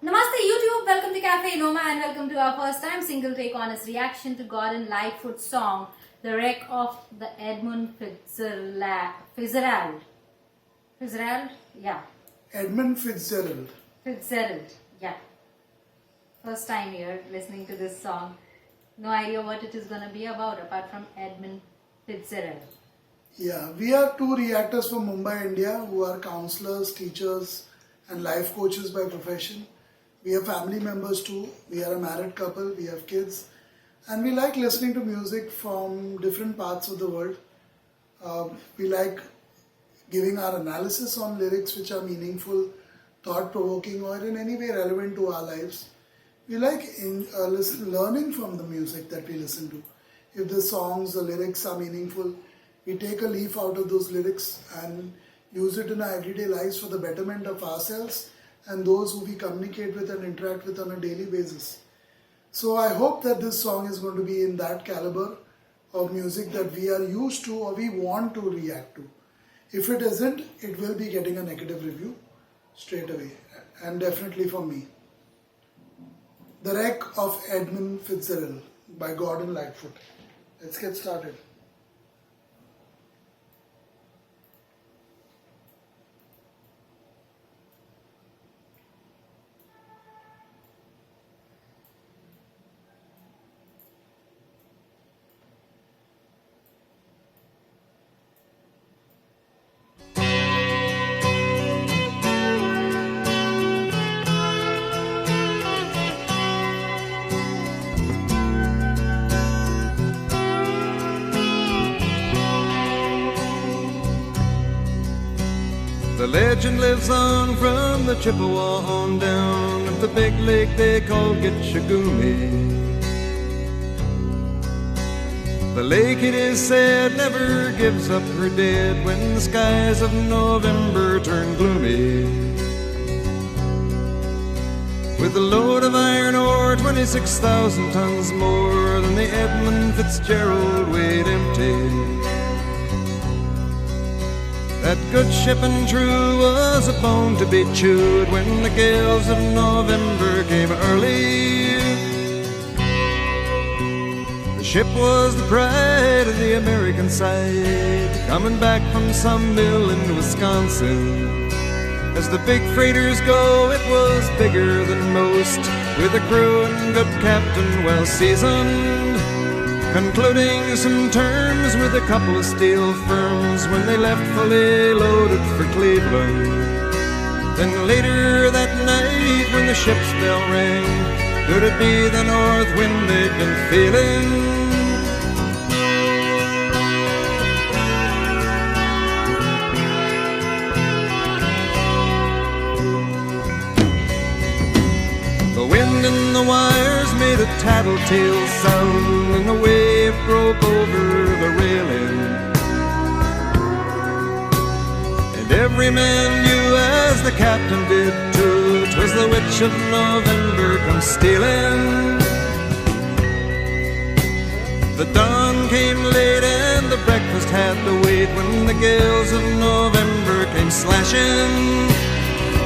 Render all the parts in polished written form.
Namaste YouTube, welcome to Cafe Enoma and welcome to our first time single take honest reaction to God and Lightfoot song, The Wreck of the Edmund Fitzgerald. Fitzgerald? Yeah. Edmund Fitzgerald. Fitzgerald, yeah. First time here listening to this song. No idea what it is going to be about apart from Edmund Fitzgerald. Yeah, we are two reactors from Mumbai, India who are counselors, teachers and life coaches by profession. We have family members too. We are a married couple, we have kids and we like listening to music from different parts of the world. We like giving our analysis on lyrics which are meaningful, thought-provoking or in any way relevant to our lives. We like learning from the music that we listen to. If the songs, the lyrics are meaningful, we take a leaf out of those lyrics and use it in our everyday lives for the betterment of ourselves and those who we communicate with and interact with on a daily basis. So I hope that this song is going to be in that caliber of music that we are used to or we want to react to. If it isn't, it will be getting a negative review straight away, and definitely for me. The Wreck of Edmund Fitzgerald by Gordon Lightfoot. Let's get started. The legend lives on from the Chippewa on down of the big lake they call Gitchagumi. The lake, it is said, never gives up her dead when the skies of November turn gloomy. With a load of iron ore, 26,000 tons more than the Edmund Fitzgerald weighed empty. That good ship and true was a bone to be chewed when the gales of November came early. The ship was the pride of the American side, coming back from some mill in Wisconsin. As the big freighters go, it was bigger than most, with a crew and good captain well seasoned, concluding some terms with a couple of steel firms when they left fully loaded for Cleveland. Then later that night when the ship's bell rang, could it be the north wind they'd been feeling? The wind in the wires made a tattletale sound and the wave broke over the railing. And every man knew, as the captain did too, 'twas the witch of November come stealing. The dawn came late and the breakfast had to wait when the gales of November came slashing.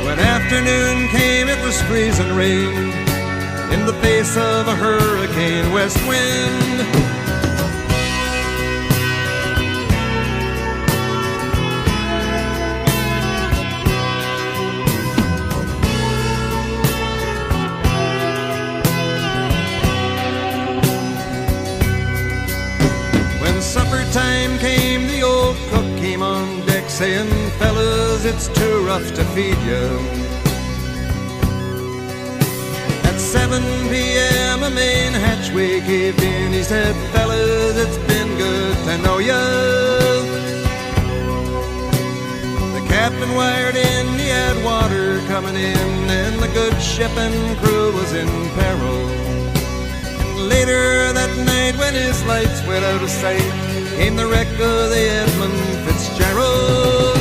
When afternoon came, it was freezing rain in the face of a hurricane west wind. When supper time came, the old cook came on deck saying, "Fellas, it's too rough to feed you." 7 p.m. a main hatchway caved in. He said, "Fellas, it's been good to know ya." The captain wired in, he had water coming in, and the good ship and crew was in peril. And later that night when his lights went out of sight, came the wreck of the Edmund Fitzgerald.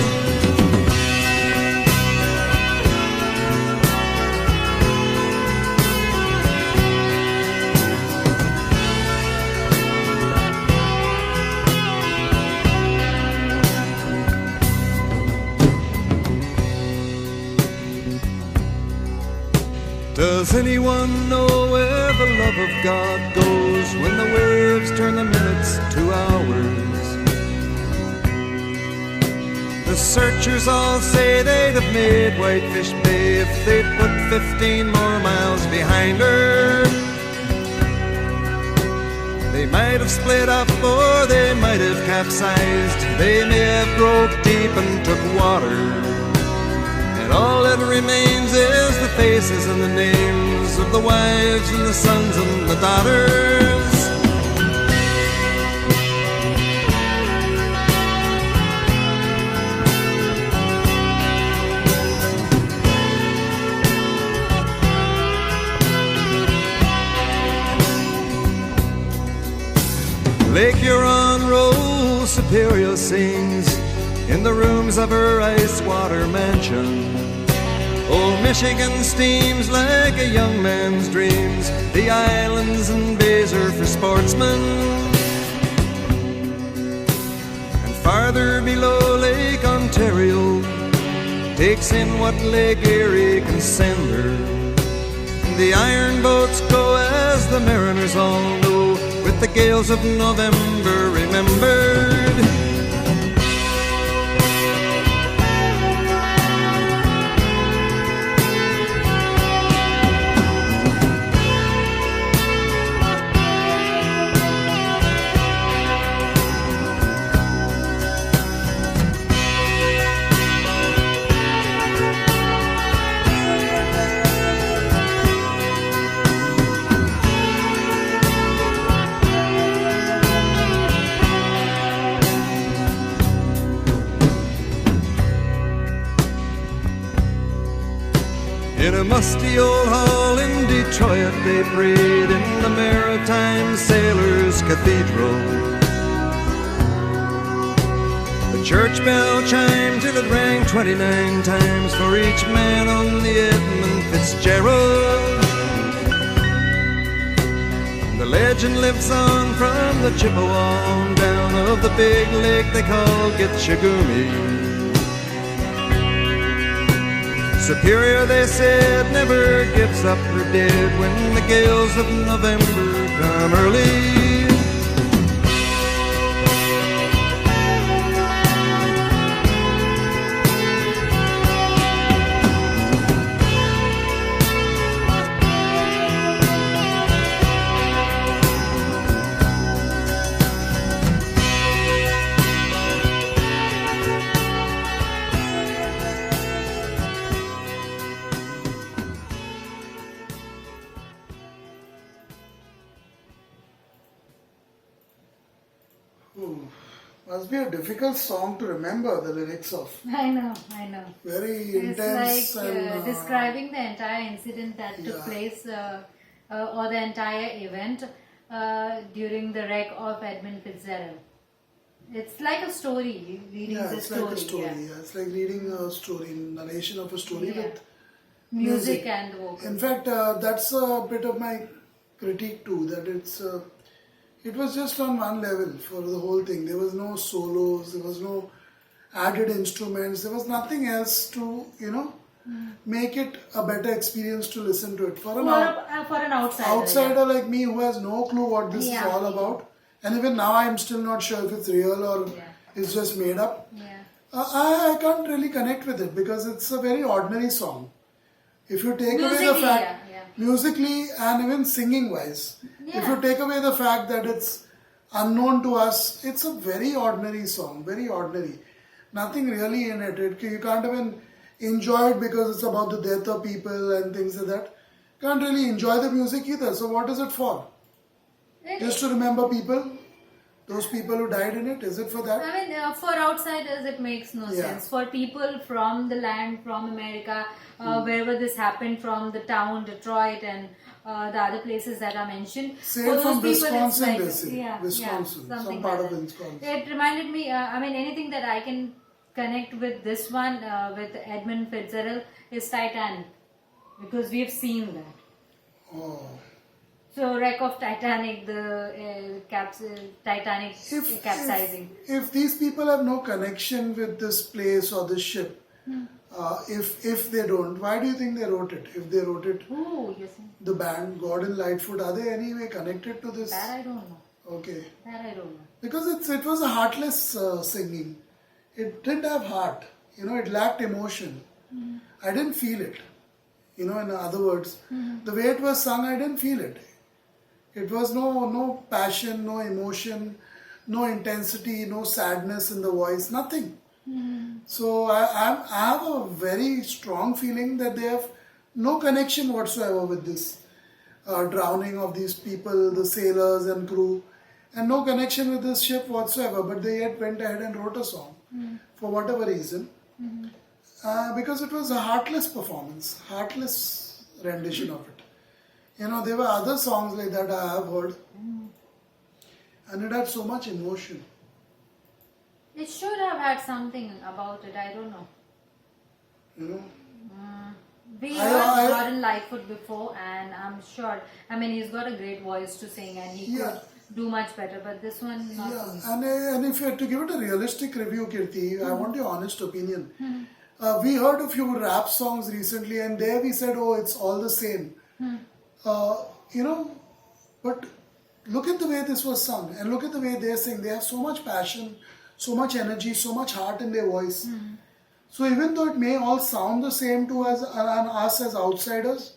anyone know where the love of God goes when the waves turn the minutes to hours? The searchers all say they'd have made Whitefish Bay if they'd put 15 more miles behind her. They might have split up or they might have capsized. They may have broke deep and took water. And all that remains is the faces and the names of the wives and the sons and the daughters. Lake Huron rolls, Superior sings in the rooms of her ice water mansion. Old Michigan steams like a young man's dreams. The islands and bays are for sportsmen. And farther below, Lake Ontario takes in what Lake Erie can send her. The iron boats go, as the mariners all know, with the gales of November remembered. In a musty old hall in Detroit they prayed in the Maritime Sailors' Cathedral. The church bell chimed till it rang 29 times for each man on the Edmund Fitzgerald. And the legend lives on from the Chippewa on down of the big lake they call Gitchagumi. Superior, they said, never gives up her dead when the gales of November come early. Must be a difficult song to remember the lyrics of. I know. Very It's intense like and describing the entire incident that took Yeah. place or the entire event during the wreck of Edmund Fitzgerald. It's like a story, reading yeah, the it's story. like a story. Yeah. Yeah. It's like reading a story, narration of a story Yeah. with Music and vocals. In fact, that's a bit of my critique too. That it was just on one level for the whole thing. There was no solos. There was no added instruments. There was nothing else to make it a better experience to listen to it. For an outsider like me who has no clue what this is all about, and even now I'm still not sure if it's real or it's just made up. Yeah. I can't really connect with it because it's a very ordinary song. If you take away the fact, musically and even singing wise, if you take away the fact that it's unknown to us, it's a very ordinary song, very ordinary. Nothing really in it. You can't even enjoy it because it's about the death of people and things like that. Can't really enjoy the music either. So what is it for? Just to remember people? Those people who died in it? Is it for that? I mean, for outsiders, it makes no sense. For people from the land, from America, wherever this happened, from the town, Detroit, and the other places that are mentioned. Say from Wisconsin, it's like, Wisconsin, some part of Wisconsin. It reminded me, anything that I can connect with this one, with Edmund Fitzgerald, is Titanic. Because we've seen that. Oh. So, wreck of Titanic, the Titanic capsizing. If these people have no connection with this place or this ship, If they don't, why do you think they wrote it? If they wrote it, Ooh, yes. the band Gordon Lightfoot, are they anyway connected to this? That I don't know. Okay. That I don't know. Because it was a heartless singing. It didn't have heart. It lacked emotion. I didn't feel it. In other words, the way it was sung, I didn't feel it. It was no passion, no emotion, no intensity, no sadness in the voice, nothing. So I have a very strong feeling that they have no connection whatsoever with this drowning of these people, the sailors and crew, and no connection with this ship whatsoever. But they yet went ahead and wrote a song for whatever reason. Because it was a heartless performance, heartless rendition of it. There were other songs like that I have heard, and it had so much emotion. It should have had something about it. I don't know. We heard Gordon Lightfoot before, and I'm sure. I mean, he's got a great voice to sing, and he could do much better. But this one, not for me. And if you had to give it a realistic review, Kirti, I want your honest opinion. We heard a few rap songs recently, and there we said, "Oh, it's all the same." But look at the way this was sung, and look at the way they sing. They have so much passion, so much energy, so much heart in their voice. So even though it may all sound the same to us as outsiders,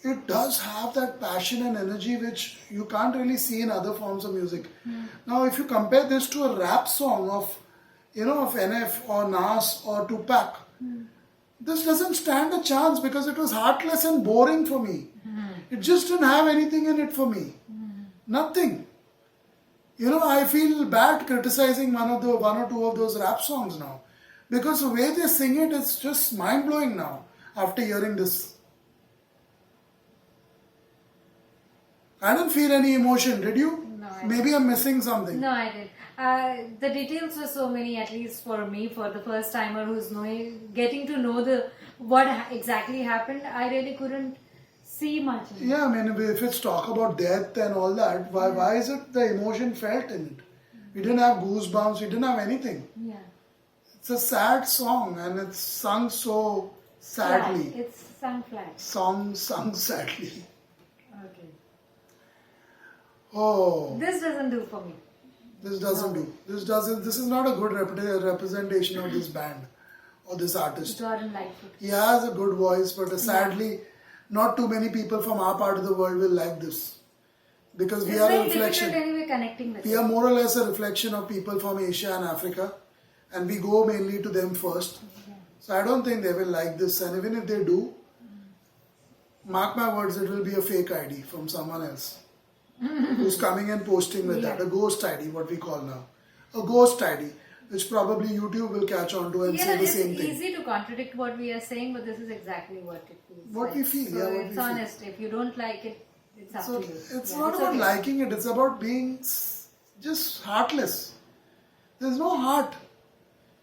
it does have that passion and energy which you can't really see in other forms of music. Now, if you compare this to a rap song of NF or Nas or Tupac, this doesn't stand a chance because it was heartless and boring for me. It just didn't have anything in it for me. Nothing. I feel bad criticizing one or two of those rap songs now. Because the way they sing it is just mind-blowing now after hearing this. I didn't feel any emotion, did you? No, Maybe I'm missing something. No, I did. The details were so many, at least for me, for the first timer who's getting to know what exactly happened. I really couldn't see much. Yeah, I mean, if it's talk about death and all that, why is it the emotion felt in it? We didn't have goosebumps, we didn't have anything. Yeah. It's a sad song and it's sung so sadly. Flat. It's sung flat. Song sung sadly. Okay. Oh. This doesn't do for me. This doesn't do. This is not a good representation of this band or this artist. Gordon Lightfoot. He has a good voice, but sadly, not too many people from our part of the world will like this. Because we are a reflection. Anyway connecting with We are more or less a reflection of people from Asia and Africa. And we go mainly to them first. So I don't think they will like this. And even if they do, mark my words, it will be a fake ID from someone else. Who's coming and posting with that. A ghost ID, what we call now. A ghost ID, which probably YouTube will catch on to and say the same thing. It's easy to contradict what we are saying, but this is exactly what it feels What like. we feel, So what it's we honest. If you don't like it, it's up to you. It's not about liking it, it's about being just heartless. There's no heart.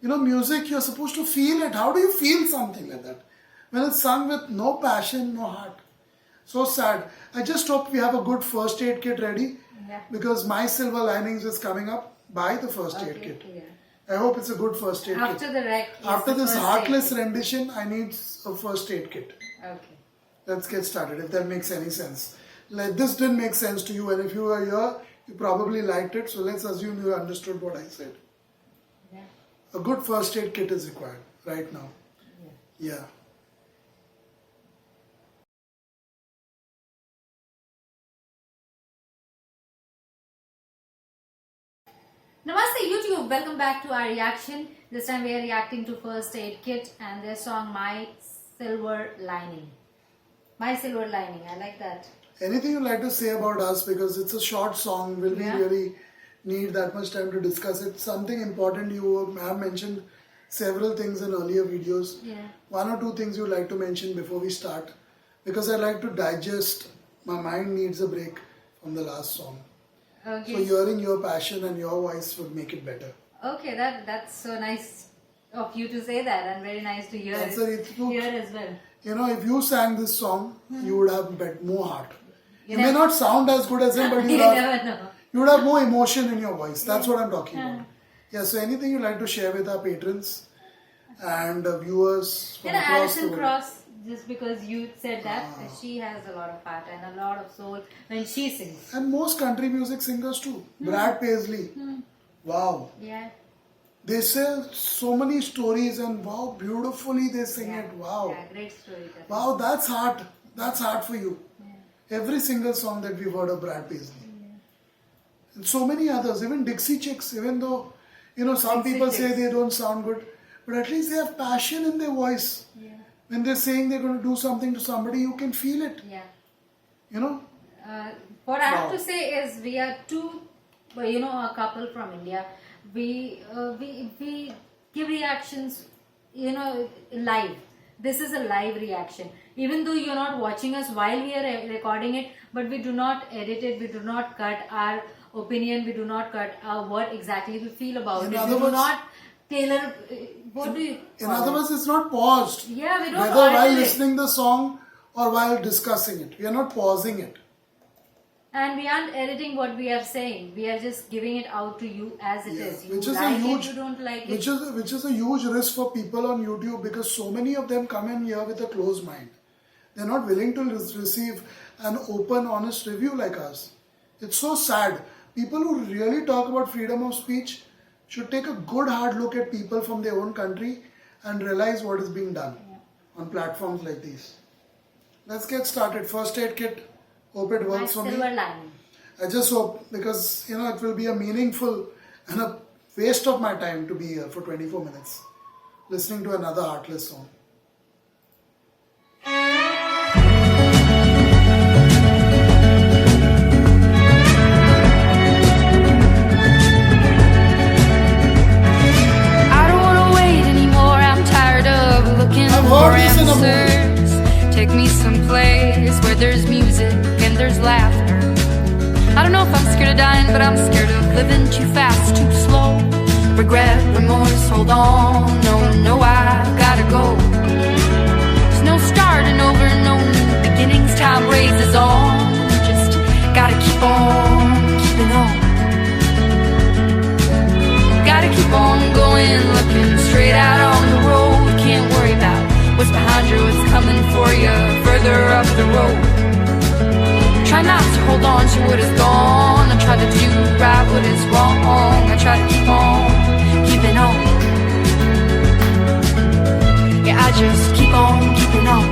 Music, you're supposed to feel it. How do you feel something like that? When it's sung with no passion, no heart. So sad. I just hope we have a good first aid kit ready. Yeah. Because my Silver Linings is coming up. Buy the first aid kit. Yeah. I hope it's a good first aid After kit. the wreck. After this heartless rendition, I need a first aid kit. Okay. Let's get started, if that makes any sense. Like, this didn't make sense to you, and if you were here, you probably liked it. So let's assume you understood what I said. Yeah. A good first aid kit is required right now. Yeah. Namaste YouTube, welcome back to our reaction. This time we are reacting to First Aid Kit and their song My Silver Lining. My Silver Lining, I like that. Anything you'd like to say about us, because it's a short song, will we really need that much time to discuss it? Something important, you have mentioned several things in earlier videos. Yeah. One or two things you'd like to mention before we start, because I like to digest. My mind needs a break from the last song. Okay. So hearing your passion and your voice would make it better. Okay, that's so nice of you to say that, and very nice to hear That's it a here as well. If you sang this song, you would have more heart. You may not sound as good as him, but you never know. would have more emotion in your voice. That's what I'm talking about. Yeah, so anything you'd like to share with our patrons? and viewers from across Alison the world. Cross, just because you said that, she has a lot of heart and a lot of soul when she sings. And most country music singers too. Brad Paisley. Wow. Yeah. They say so many stories and wow, beautifully they sing Yeah. it. Wow. Yeah, great storyteller. Wow, that's heart. That's heart for you. Every single song that we've heard of Brad Paisley. And so many others, even Dixie Chicks, even though, some Dixie people say Chicks. they don't sound good, but at least they have passion in their voice. Yeah. When they're saying they're going to do something to somebody, you can feel it. Yeah. What I have Wow. to say is we are a couple from India. We give reactions, live. This is a live reaction. Even though you're not watching us while we are recording it, but we do not edit it. We do not cut our opinion. We do not cut what exactly we feel about In it. other We do words- not tailor. What do you? In call other it? words, it's not paused. Yeah, we don't Whether while alter it. listening the song or while discussing it. We are not pausing it. And we aren't editing what we are saying. We are just giving it out to you as it is. You Which is like a huge, it, you don't like which it. is a huge risk for people on YouTube because so many of them come in here with a closed mind. They're not willing to receive an open, honest review like us. It's so sad. People who really talk about freedom of speech should take a good hard look at people from their own country and realize what is being done on platforms like these. Let's get started. First aid kit. Hope it My works for me. silver lining. I just hope because it will be a meaningful and a waste of my time to be here for 24 minutes listening to another heartless song. I don't wanna wait anymore. I'm tired of looking I've for heard this in a movie. answers. Take me someplace where there's music and there's laughter. I don't know if I'm scared of dying, but I'm scared of living too fast, too slow. Regret, remorse, hold on. No, I gotta go. There's no starting over, no new beginnings. Time raises on. Just gotta keep on keeping on. Gotta keep on going, looking straight out on the road. Can't worry about what's behind you, what's coming for you further up the road. Try not to hold on to what is gone. I try to do right what is wrong. I try to keep on keeping on. Yeah, I just keep on keeping on.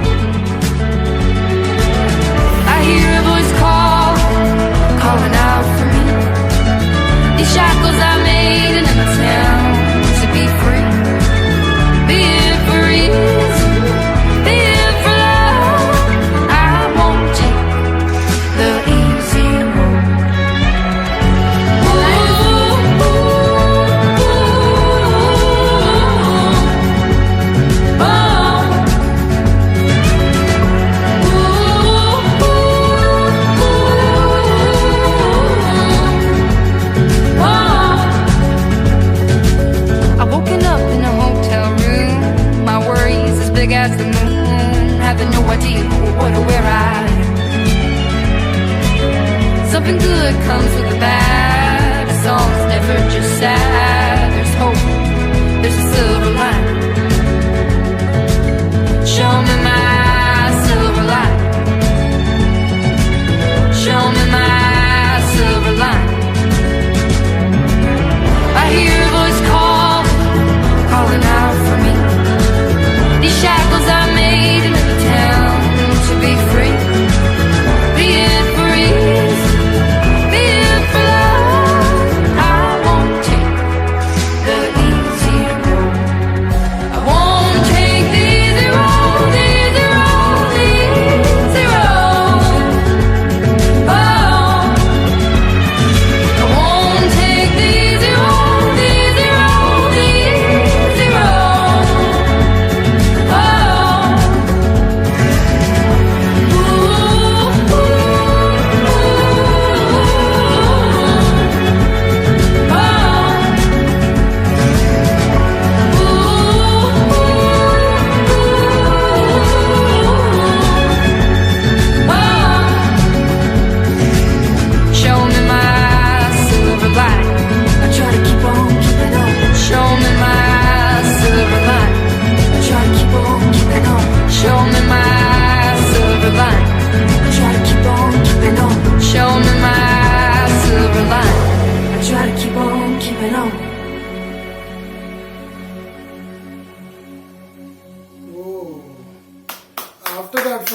I hear a voice calling out for me. These shackles I made in an attempt to be free. Be it for ease, be it for love. I won't take the easy road. I've woken up in a hotel room. My worries as big as the moon. Having no idea what or where I am. Something good comes with the bad. A song's never just sad. There's hope, there's a silver lining. Show me my silver lining. Show me my silver lining. I hear a voice calling out for me. These shackles I made in the town to be free. Be it for ease, be it for love. I won't take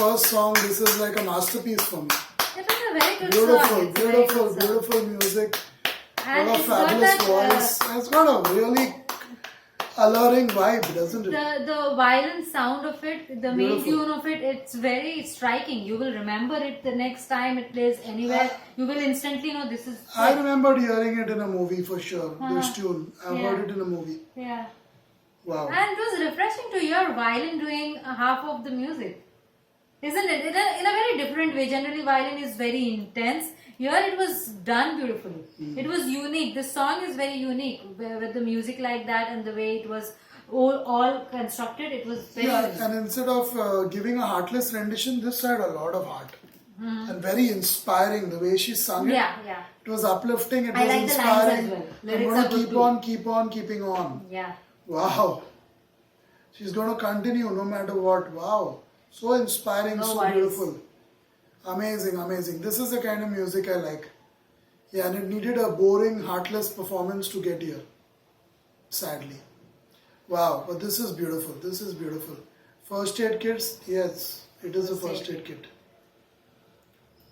first song, this is like a masterpiece for me. It was a very good Beautiful, song. It's a very good song. beautiful music. And What a it's got fabulous that, voice. It's got a really alluring vibe, doesn't it? the violin sound of it, the main Beautiful. tune of it, it's very striking. You will remember it the next time it plays anywhere. You will instantly know this is. I remembered hearing it in a movie for sure. This tune. I've Yeah. heard it in a movie. Yeah. Wow. And it was refreshing to hear violin doing half of the music. Isn't it? In a very different way. Generally, violin is very intense. Here it was done beautifully. It was unique. The song is very unique with the music like that and the way it was all constructed. It was very unique. And instead of giving a heartless rendition, this had a lot of heart. And very inspiring the way she sung it. Yeah, yeah. It was uplifting, it I was like the lines inspiring. as well. I'm Lyrics going are to good keep on, keeping on. Yeah. Wow. She's going to continue no matter what. Wow. So inspiring, No so worries. beautiful. Amazing, amazing. This is the kind of music I like. Yeah, and it needed a boring, heartless performance to get here. Sadly. Wow, but this is beautiful. This is beautiful. First aid kits? Yes, it is a first aid kit.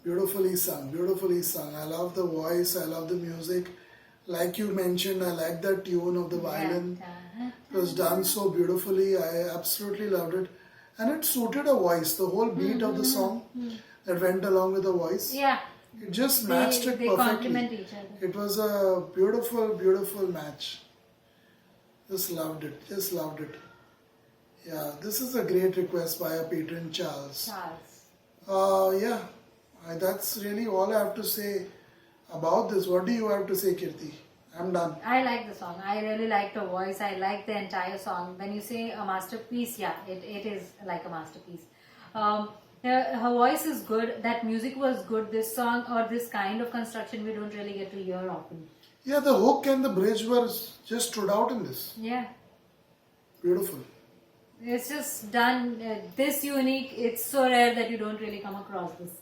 Beautifully sung, beautifully sung. I love the voice, I love the music. Like you mentioned, I like the tune of the violin. It was done so beautifully. I absolutely loved it. And it suited a voice, the whole beat of the song that went along with the voice. Yeah. It just matched it They perfectly. complement each other. It was a beautiful, beautiful match. Just loved it. Just loved it. Yeah, this is a great request by our patron Charles. Charles. Yeah, that's really all I have to say about this. What do you have to say, Kirti? I'm done. I like the song. I really like the voice. I like the entire song. When you say a masterpiece, yeah, it is like a masterpiece. Her voice is good. That music was good. This song or this kind of construction we don't really get to hear often. Yeah, the hook and the bridge were just stood out in this. Yeah. Beautiful. It's just done this unique. It's so rare that you don't really come across this.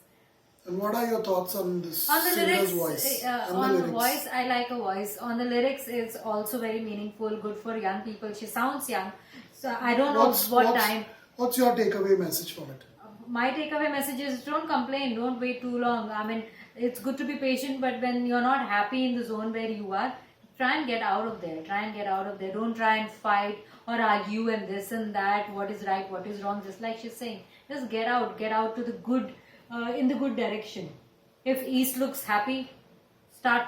And what are your thoughts on this On the singer's lyrics, voice? And on the the lyrics? voice, I like a voice. On the lyrics, it's also very meaningful, good for young people. She sounds young, so I don't know what time. What's your takeaway message from it? My takeaway message is don't complain, don't wait too long. I mean, it's good to be patient, but when you're not happy in the zone where you are, try and get out of there. Try and get out of there. Don't try and fight or argue and this and that. What is right, what is wrong? Just like she's saying, just get out to the good. In the good direction. If east looks happy, start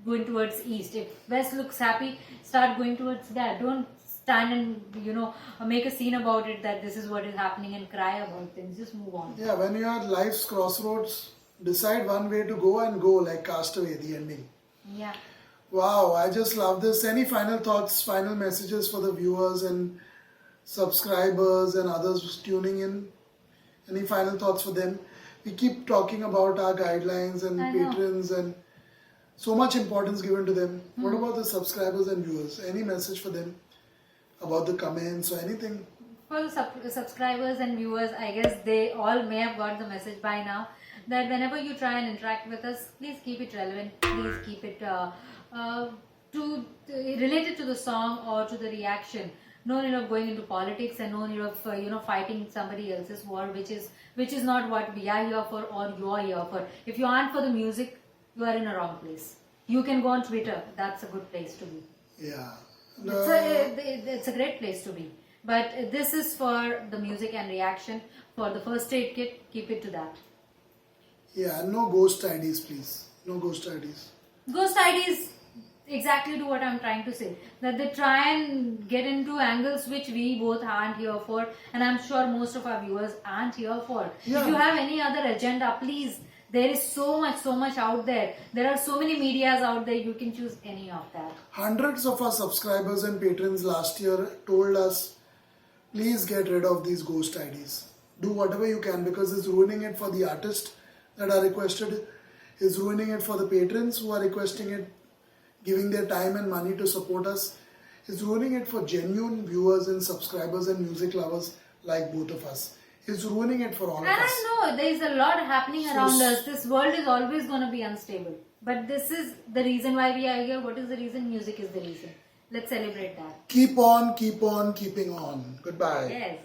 going towards east. If west looks happy, start going towards that. Don't stand and make a scene about it that this is what is happening and cry about things. Just move on. Yeah, when you're at life's crossroads, decide one way to go and go, like Castaway, the ending. Yeah. Wow, I just love this. Any final thoughts, final messages for the viewers and subscribers and others tuning in? Any final thoughts for them? We keep talking about our guidelines and patrons and so much importance given to them. What about the subscribers and viewers? Any message for them about the comments or anything? For the subscribers and viewers, I guess they all may have got the message by now that whenever you try and interact with us, please keep it relevant. Please keep it related to the song or to the reaction. No need of going into politics and no need of fighting somebody else's war, which is not what we are here for or you are here for. If you aren't for the music, you are in a wrong place. You can go on Twitter. That's a good place to be. Yeah. It's a great place to be. But this is for the music and reaction. For the first aid kit, keep it to that. Yeah, no ghost IDs, please. No ghost IDs. Ghost IDs exactly do what I'm trying to say. That they try and get into angles which we both aren't here for. And I'm sure most of our viewers aren't here for. Yeah. If you have any other agenda, please. There is so much out there. There are so many medias out there. You can choose any of that. Hundreds of our subscribers and patrons last year told us, please get rid of these ghost IDs. Do whatever you can because it's ruining it for the artists that are requested. It's ruining it for the patrons who are requesting it, giving their time and money to support us. It's ruining it for genuine viewers and subscribers and music lovers like both of us. It's ruining it for all of us. And I know there is a lot happening around us. This world is always going to be unstable. But this is the reason why we are here. What is the reason? Music is the reason. Let's celebrate that. Keep on, keeping on. Goodbye. Yes.